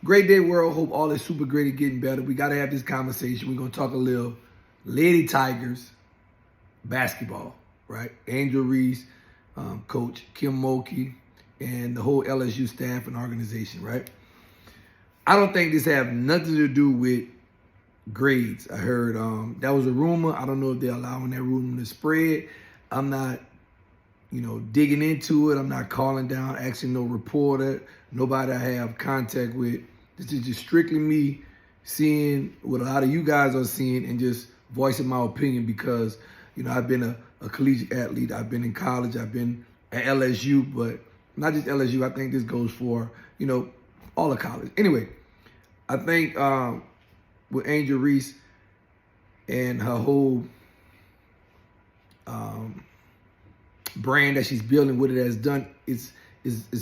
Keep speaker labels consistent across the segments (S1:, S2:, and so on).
S1: Great day, world. Hope all is super great and getting better. We got to have this conversation. We're going to talk a little Lady Tigers basketball, right? Angel Reese, Coach Kim Mulkey, and the whole LSU staff and organization, right? I don't think this have nothing to do with grades. I heard that was a rumor. I don't know if they're allowing that rumor to spread. I'm not, digging into it. I'm not calling down, asking no reporter, nobody I have contact with. This is just strictly me seeing what a lot of you guys are seeing and just voicing my opinion because, I've been a collegiate athlete. I've been in college. I've been at LSU, but not just LSU. I think this goes for, all the college. Anyway, I think with Angel Reese and her whole brand that she's building, what it has done, is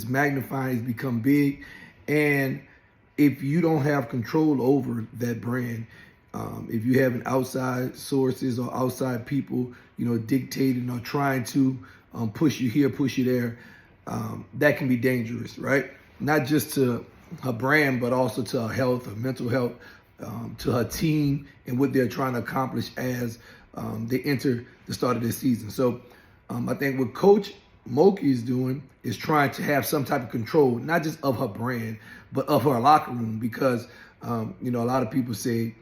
S1: magnifying, it's become big. And if you don't have control over that brand, if you have an outside sources or outside people, dictating or trying to push you here, push you there, that can be dangerous, right? Not just to her brand, but also to her health, her mental health, to her team and what they're trying to accomplish as they enter the start of this season. So I think what Coach Mulkey is doing is trying to have some type of control, not just of her brand, but of her locker room, because a lot of people say,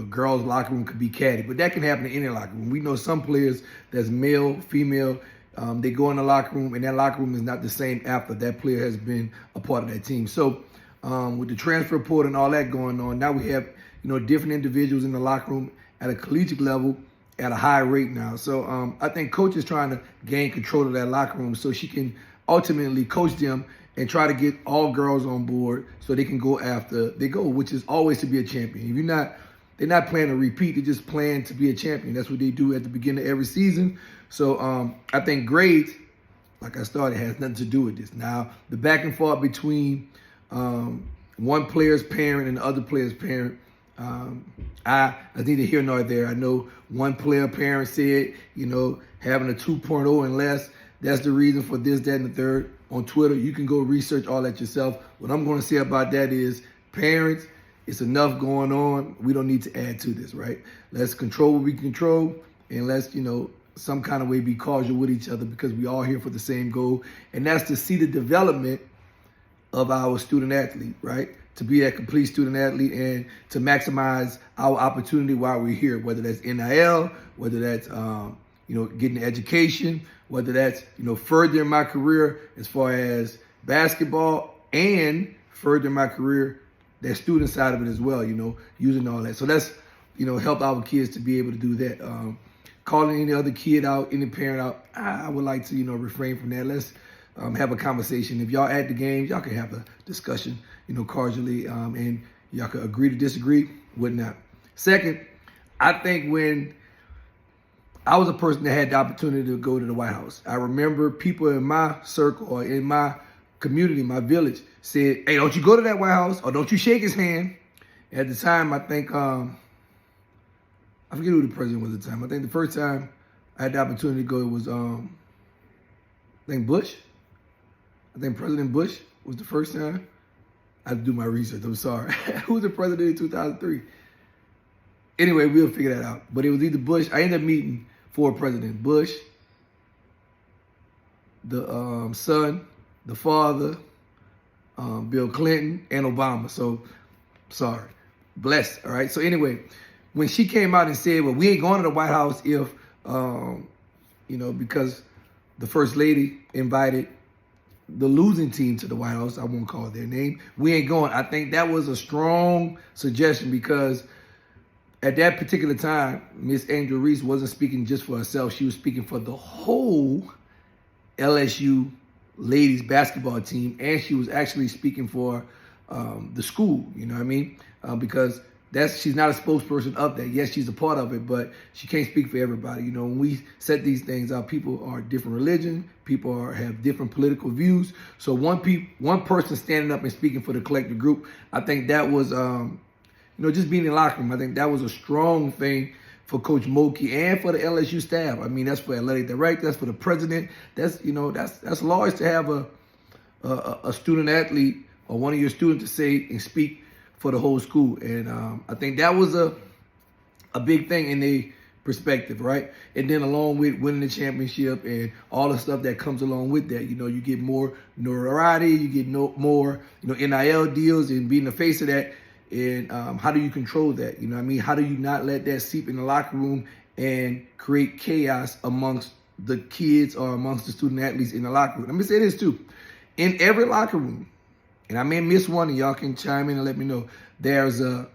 S1: girls' locker room could be catty, but that can happen in any locker room. We know some players that's male, female, they go in the locker room and that locker room is not the same after that player has been a part of that team. So with the transfer report and all that going on, now we have, different individuals in the locker room at a collegiate level at a high rate now. So I think Coach is trying to gain control of that locker room so she can ultimately coach them and try to get all girls on board so they can go after their goal, which is always to be a champion. If they're not playing to repeat, they're just playing to be a champion. That's what they do at the beginning of every season. So I think grades, like I started, has nothing to do with this. Now, the back and forth between one player's parent and the other player's parent, I neither here nor there. I know one player parent said, having a 2.0 and less, that's the reason for this, that, and the third. On Twitter, you can go research all that yourself. What I'm going to say about that is, parents, it's enough going on. We don't need to add to this, right? Let's control what we control, and let's, some kind of way be cordial with each other because we all here for the same goal, and that's to see the development of our student athlete, right? To be a complete student athlete and to maximize our opportunity while we're here, whether that's NIL, whether that's, getting education, whether that's, furthering my career as far as basketball and furthering my career, that student side of it as well, using all that. So that's, help our kids to be able to do that. Calling any other kid out, any parent out, I would like to, refrain from that. Let's have a conversation. If y'all at the games, y'all can have a discussion, cordially, and y'all can agree to disagree, whatnot. Second, I think when I was a person that had the opportunity to go to the White House, I remember people in my circle or in my community, my village, said, hey, don't you go to that White House or don't you shake his hand. At the time, I think, I forget who the president was at the time. I think the first time I had the opportunity to go, it was, I think Bush. I think President Bush was the first time. I had to do my research, I'm sorry. Who was the president in 2003? Anyway, we'll figure that out. But it was either Bush. I ended up meeting four presidents: Bush, the son, the father, Bill Clinton, and Obama. So, sorry. Blessed, all right? So anyway, when she came out and said, well, we ain't going to the White House if, because the First Lady invited the losing team to the White House, I won't call their name, we ain't going. I think that was a strong suggestion because at that particular time, Miss Angel Reese wasn't speaking just for herself. She was speaking for the whole LSU ladies basketball team, and she was actually speaking for the school, because she's not a spokesperson of that. Yes, she's a part of it, but she can't speak for everybody. When we set these things up, people are different religion, people have different political views. So one person standing up and speaking for the collective group, I think that was, just being in the locker room. I think that was a strong thing for Coach Mulkey and for the LSU staff. I mean, that's for athletic director, that's for the president. That's large to have a student athlete or one of your students to say and speak for the whole school. And I think that was a big thing in the perspective, right? And then along with winning the championship and all the stuff that comes along with that, you get more notoriety, you get more, NIL deals and being the face of that. And how do you control that? How do you not let that seep in the locker room and create chaos amongst the kids or amongst the student athletes in the locker room? Let me say this too. In every locker room, and I may miss one and y'all can chime in and let me know, there's a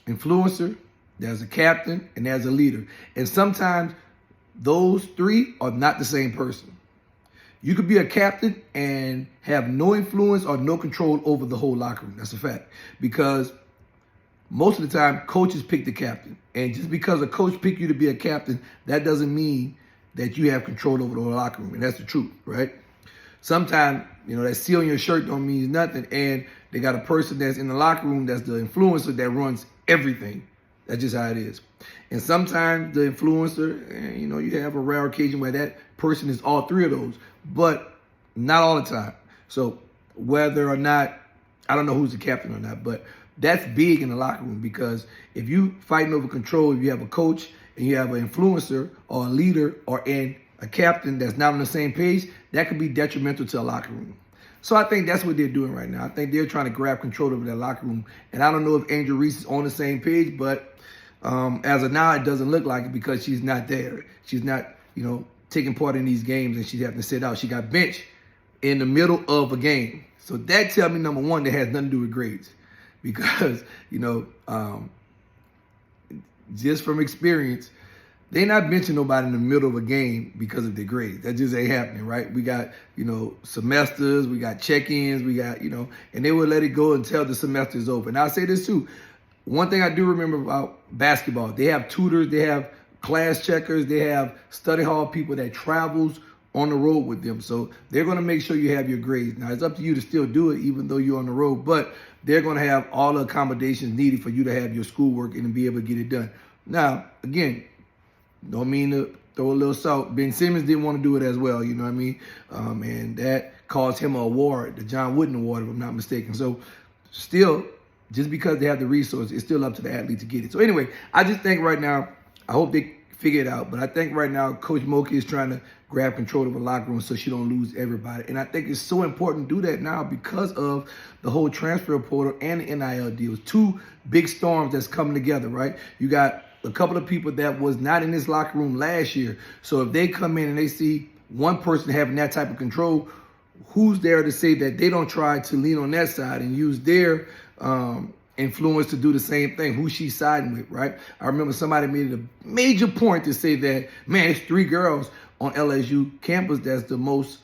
S1: influencer, there's a captain, and there's a leader. And sometimes those three are not the same person. You could be a captain and have no influence or no control over the whole locker room. That's a fact. Because most of the time, coaches pick the captain. And just because a coach picked you to be a captain, that doesn't mean that you have control over the whole locker room. And that's the truth, right? Sometimes, that C on your shirt don't mean nothing. And they got a person that's in the locker room that's the influencer that runs everything. That's just how it is. And sometimes the influencer, you have a rare occasion where that person is all three of those, but not all the time. So whether or not, I don't know who's the captain or not, but that's big in the locker room, because if you fighting over control, if you have a coach and you have an influencer or a leader or a captain that's not on the same page, that could be detrimental to a locker room. So I think that's what they're doing right now. I think they're trying to grab control over that locker room. And I don't know if Angel Reese is on the same page, but as of now, it doesn't look like it because she's not there. She's not, taking part in these games, and she's having to sit out. She got benched in the middle of a game. So that tells me, number one, that has nothing to do with grades. Because, just from experience, they're not benching nobody in the middle of a game because of their grades. That just ain't happening, right? We got, semesters, we got check-ins, we got, and they will let it go until the semester is over. And I'll say this too. One thing I do remember about basketball, they have tutors, they have class checkers, they have study hall people that travels on the road with them. So they're going to make sure you have your grades. Now, it's up to you to still do it even though you're on the road, but they're going to have all the accommodations needed for you to have your schoolwork and be able to get it done. Now, again, don't mean to throw a little salt. Ben Simmons didn't want to do it as well, and that caused him an award, the John Wooden Award, if I'm not mistaken. So still, just because they have the resources, it's still up to the athlete to get it. So anyway, I just think right now, I hope they figure it out, but I think right now Coach Moki is trying to grab control of the locker room so she don't lose everybody. And I think it's so important to do that now because of the whole transfer portal and the NIL deals. Two big storms that's coming together, right? You got a couple of people that was not in this locker room last year. So if they come in and they see one person having that type of control, who's there to say that they don't try to lean on that side and use their influence to do the same thing? Who she's siding with, right? I remember somebody made a major point to say that, man, it's 3 girls on LSU campus that's the most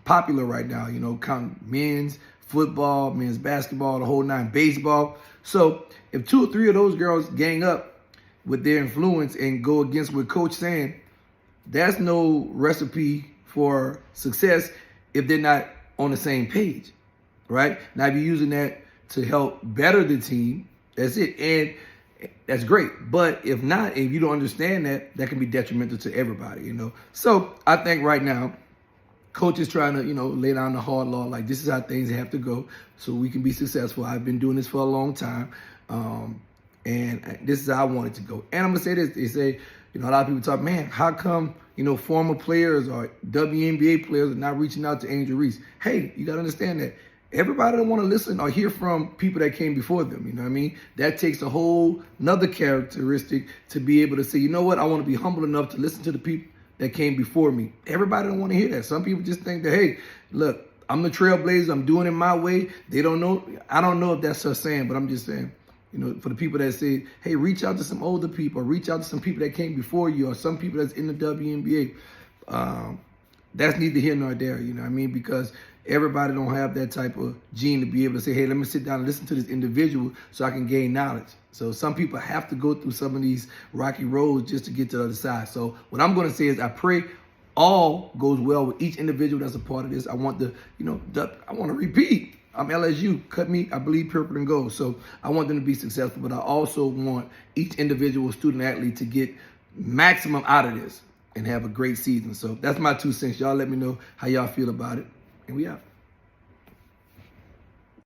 S1: popular right now, counting men's football, men's basketball, the whole 9, baseball. So if 2 or 3 of those girls gang up with their influence and go against what Coach saying, that's no recipe for success if they're not on the same page, right? Now, if you're using that to help better the team, that's it. And that's great. But if not, if you don't understand that, that can be detrimental to everybody, So I think right now, Coach is trying to, lay down the hard law, like this is how things have to go so we can be successful. I've been doing this for a long time. And this is how I want it to go. And I'm going to say this. They say, a lot of people talk, man, how come, former players or WNBA players are not reaching out to Angel Reese? Hey, you got to understand that everybody don't want to listen or hear from people that came before them. That takes a whole another characteristic to be able to say, you know what, I want to be humble enough to listen to the people that came before me. Everybody don't want to hear that. Some people just think that, hey, look, I'm the trailblazer. I'm doing it my way. They don't know. I don't know if that's her saying, but I'm just saying, for the people that say, hey, reach out to some older people, or reach out to some people that came before you, or some people that's in the WNBA. That's neither here nor there, because everybody don't have that type of gene to be able to say, hey, let me sit down and listen to this individual so I can gain knowledge. So some people have to go through some of these rocky roads just to get to the other side. So what I'm going to say is I pray all goes well with each individual that's a part of this. I want I want to repeat. I'm LSU. Cut me, I bleed purple and gold. So I want them to be successful, but I also want each individual student athlete to get maximum out of this and have a great season. So that's my 2 cents. Y'all let me know how y'all feel about it. And we out.